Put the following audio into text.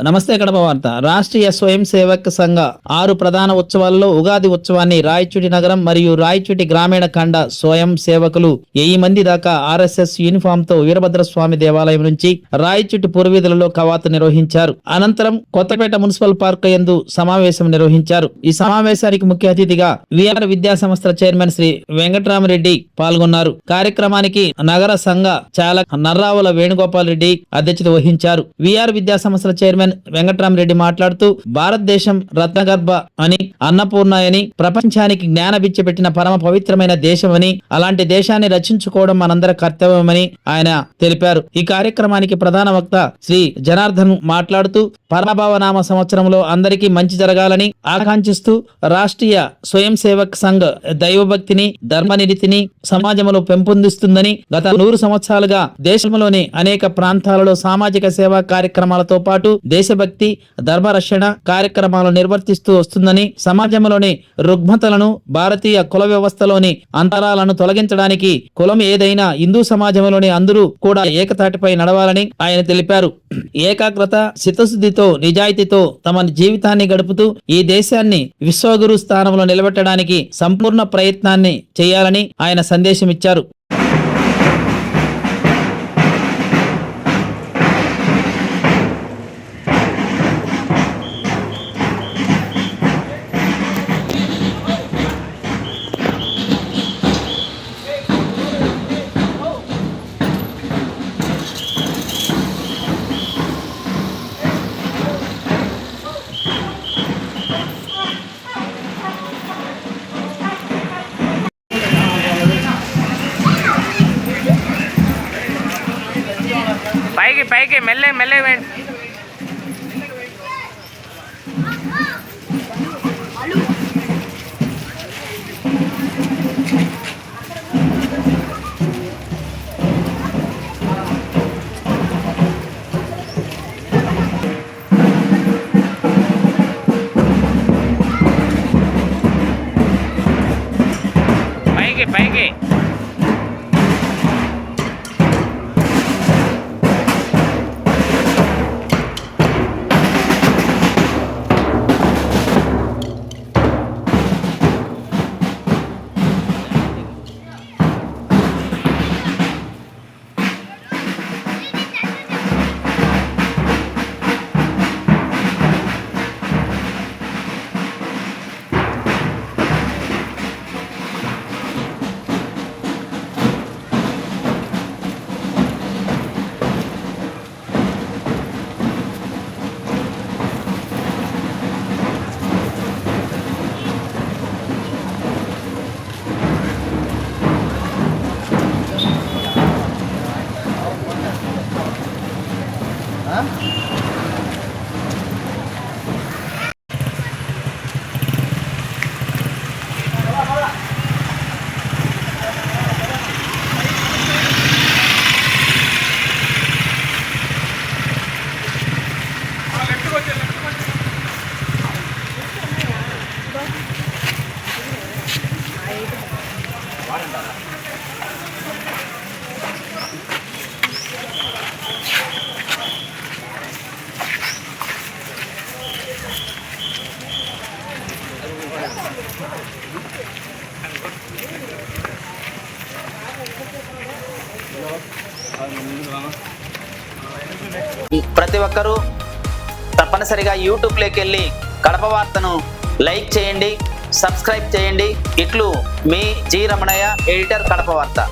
నమస్తే కడప వార్త. రాష్ట్రీయ స్వయం సేవక్ సంఘ 6 ప్రధాన ఉత్సవాల్లో ఉగాది ఉత్సవాన్ని రాయచూటి నగరం మరియు రాయచూటి గ్రామీణ ఖండ స్వయం సేవకులు 1000 మంది దాకా ఆర్ఎస్ఎస్ యూనిఫామ్ తో వీరభద్రస్వామి దేవాలయం నుంచి రాయచూటి పూర్వీధులలో కవాతు నిర్వహించారు. అనంతరం కొత్తపేట మున్సిపల్ పార్క్ యందు సమావేశం నిర్వహించారు. ఈ సమావేశానికి ముఖ్య అతిథిగా విఆర్ విద్యా సంస్థ చైర్మన్ శ్రీ వెంకట్రామరెడ్డి పాల్గొన్నారు. కార్యక్రమానికి నగర సంఘ చాలక్ నర్రావుల వేణుగోపాల్ రెడ్డి అధ్యక్షత వహించారు. విఆర్ విద్యా సంస్థల చైర్మన్ వెంకట్రామరెడ్డి మాట్లాడుతూ భారతదేశం రత్నగర్భ అని, అన్నపూర్ణ అని, ప్రపంచానికి జ్ఞాన బిచ్చపెట్టిన పరమ పవిత్రమైన దేశమని, అలాంటి దేశాన్ని రక్షించుకోవడం మనందరి కర్తవ్యమని ఆయన తెలిపారు. ఈ కార్యక్రమానికి ప్రధాన వక్త శ్రీ జనార్దన్ మాట్లాడుతూ పరమభావనామ సంవత్సరంలో అందరికీ మంచి జరగాలని ఆకాంక్షిస్తూ రాష్ట్రీయ స్వయం సేవక్ సంఘ్ దైవభక్తిని, ధర్మనిరతిని సమాజంలో పెంపొందిస్తుందని, గత 100 సంవత్సరాలుగా దేశంలోని అనేక ప్రాంతాలలో సామాజిక సేవా కార్యక్రమాలతో పాటు దేశభక్తి, ధర్మరక్షణ కార్యక్రమాలను నిర్వర్తిస్తూ వస్తుందని, సమాజంలోని రుగ్మతలను, భారతీయ కుల వ్యవస్థలోని అంతరాలను తొలగించడానికి కులం ఏదైనా హిందూ సమాజంలోని అందరూ కూడా ఏకతాటిపై నడవాలని ఆయన తెలిపారు. ఏకాగ్రత, చిత్తశుద్ధితో, నిజాయితీతో తమ జీవితాన్ని గడుపుతూ ఈ దేశాన్ని విశ్వగురు స్థానంలో నిలబెట్టడానికి సంపూర్ణ ప్రయత్నాన్ని చేయాలని ఆయన సందేశం ఇచ్చారు. పైకి పైకి మెల్లె మెల్లె పైకి పైకి ప్రతి ఒక్కరూ తప్పనిసరిగా యూట్యూబ్లోకి వెళ్ళి కడప వార్తను లైక్ చేయండి, సబ్స్క్రైబ్ చేయండి. ఇట్లు మీ జి రమణయ్య, ఎడిటర్, కడప వార్త.